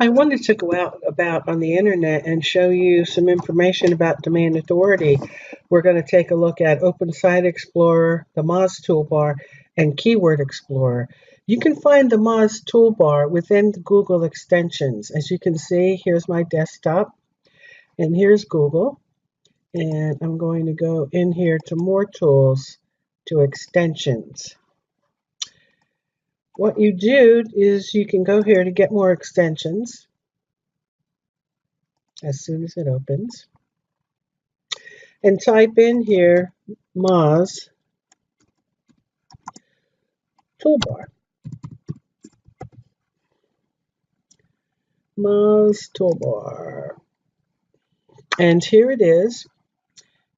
I wanted to go out about on the internet and show you some information about domain authority. We're going to take a look at Open Site Explorer, the Moz toolbar, and Keyword Explorer. You can find the Moz toolbar within Google extensions. As you can see, here's my desktop, and here's Google. And I'm going to go in here to More Tools, to Extensions. What you do is you can go here to get more extensions as soon as it opens, and type in here Moz toolbar. Moz toolbar. And here it is.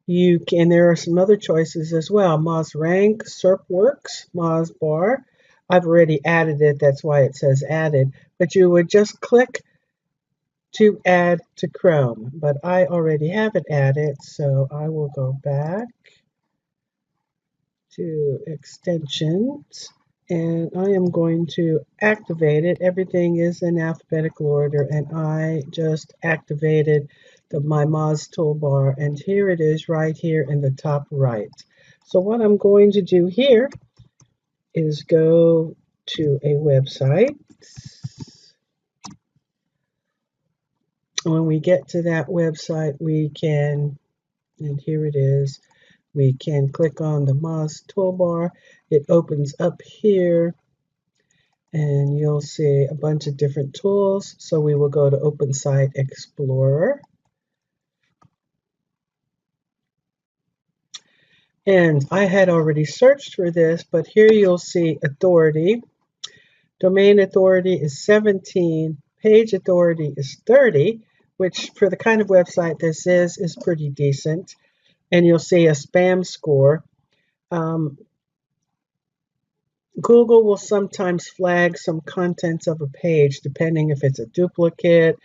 You can, there are some other choices as well. Moz rank, SERP works, Moz bar. I've already added it, that's why it says added. But you would just click to add to Chrome. But I already have it added, so I will go back to extensions, and I am going to activate it. Everything is in alphabetical order, and I just activated my Moz toolbar, and here it is right here in the top right. So what I'm going to do here is go to a website. When we get to that website, we can, and here it is, we can click on the Moz toolbar. It opens up here, and you'll see a bunch of different tools. So we will go to Open Site Explorer. And I had already searched for this, but here you'll see authority. Domain authority is 17. Page authority is 30, which for the kind of website this is pretty decent. And you'll see a spam score. Google will sometimes flag some contents of a page depending if it's a duplicate,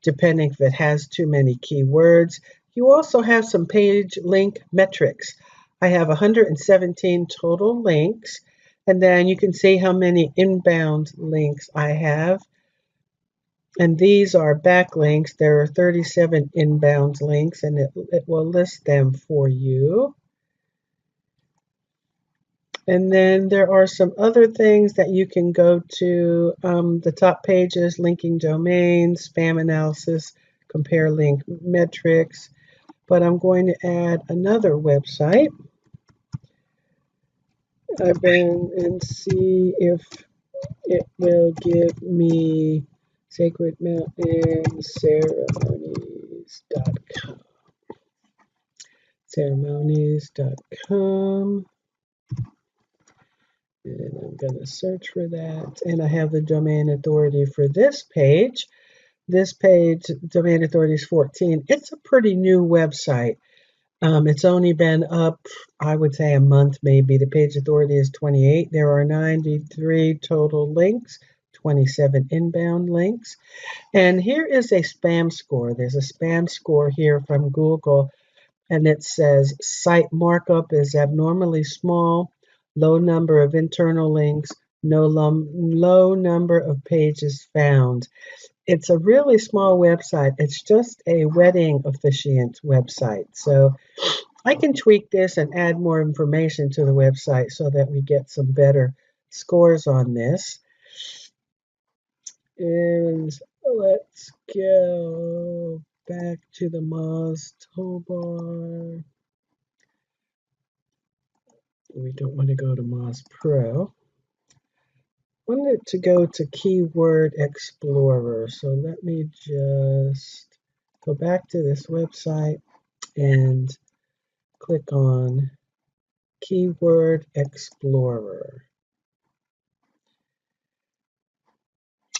depending if it has too many keywords. You also have some page link metrics. I have 117 total links, and then you can see how many inbound links I have. And these are backlinks. There are 37 inbound links, and it will list them for you. And then there are some other things that you can go to. The top pages, linking domains, spam analysis, compare link metrics. But I'm going to add another website. I've been and see if it will give me Sacred Mountain Ceremonies.com. Ceremonies.com. And I'm going to search for that. And I have the domain authority for this page. This page, domain authority is 14. It's a pretty new website. It's only been up, I would say, a month maybe. The page authority is 28. There are 93 total links, 27 inbound links. And here is a spam score. There's a spam score here from Google, and it says site markup is abnormally small, low number of internal links, low number of pages found. It's a really small website. It's just a wedding officiant website. So I can tweak this and add more information to the website so that we get some better scores on this. And let's go back to the Moz toolbar. We don't want to go to Moz Pro. I wanted to go to Keyword Explorer. So let me just go back to this website and click on Keyword Explorer.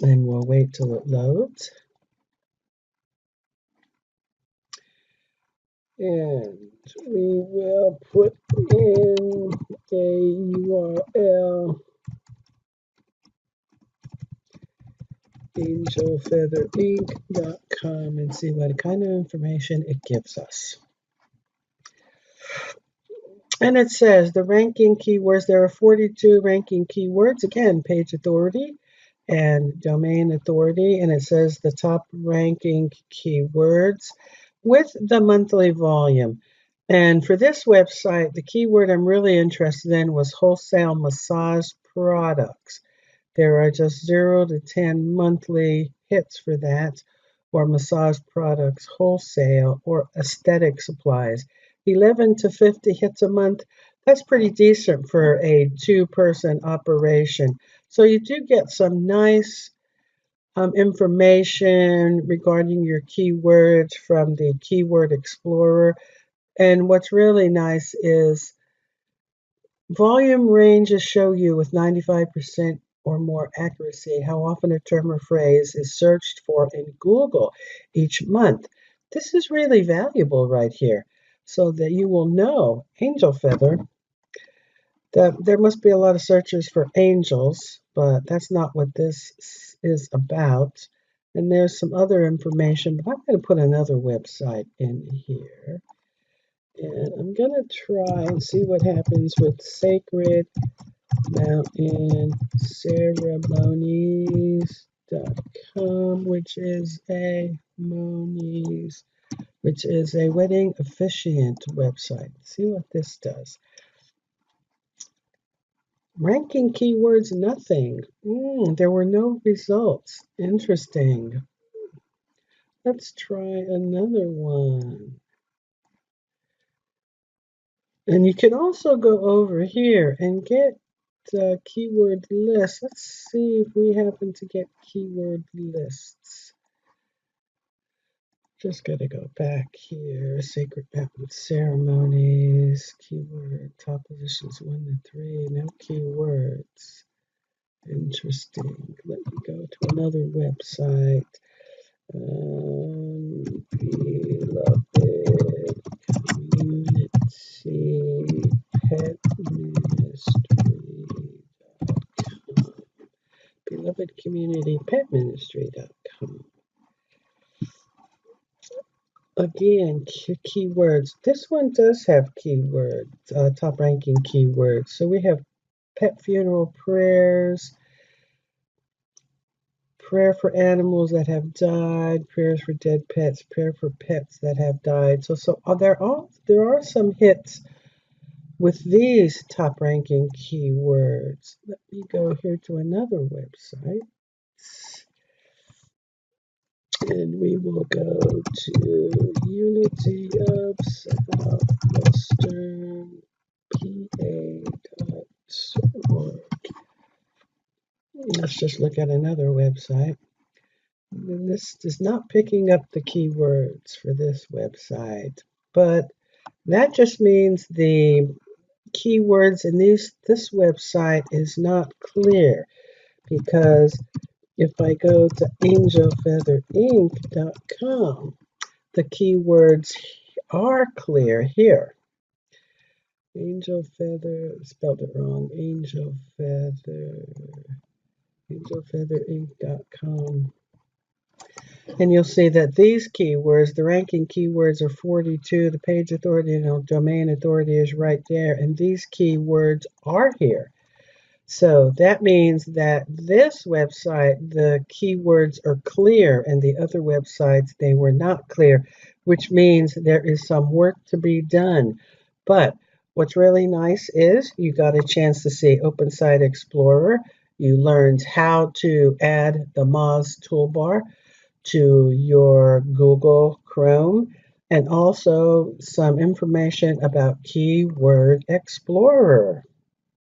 And we'll wait till it loads. And we will put in a URL, angelfeatherinc.com, and see what kind of information it gives us. And it says the ranking keywords, there are 42 ranking keywords, again, page authority, and domain authority, and it says the top ranking keywords with the monthly volume. And for this website, the keyword I'm really interested in was wholesale massage products. There are just 0 to 10 monthly hits for that, or massage products wholesale, or aesthetic supplies. 11 to 50 hits a month. That's pretty decent for a two-person operation. So you do get some nice information regarding your keywords from the Keyword Explorer. And what's really nice is volume ranges show you with 95% or more accuracy how often a term or phrase is searched for in Google each month. This is really valuable right here, so that you will know angel feather. There must be a lot of searches for angels, but that's not what this is about. And there's some other information, but I'm going to put another website in here. And I'm going to try and see what happens with Sacred Mountain Ceremonies.com, which is a wedding officiant website. See what this does. Ranking keywords, nothing. There were no results. Interesting. Let's try another one. And you can also go over here and get keyword lists. Let's see if we happen to get keyword lists. Just got to go back here. Sacred Mountain Ceremonies, keyword, top positions 1 to 3, no keywords. Interesting. Let me go to another website. Beloved Community Pet Ministry. Beloved Community Pet Ministry.com. Again, keywords. This one does have keywords, top ranking keywords. So we have pet funeral prayers, prayer for animals that have died, prayers for dead pets, prayer for pets that have died. So there are some hits with these top ranking keywords. Let me go here to another website. And we will go to Unity of Southwestern PA.org. Let's just look at another website. And this is not picking up the keywords for this website, but that just means the keywords in this website is not clear, because if I go to angelfeatherinc.com, the keywords are clear here. Angel Feather, spelled it wrong. Angelfeatherinc.com. And you'll see that these keywords, the ranking keywords are 42. The page authority and domain authority is right there. And these keywords are here. So that means that this website, the keywords are clear, and the other websites, they were not clear, which means there is some work to be done. But what's really nice is you got a chance to see Open Site Explorer. You learned how to add the Moz toolbar to your Google Chrome, and also some information about Keyword Explorer.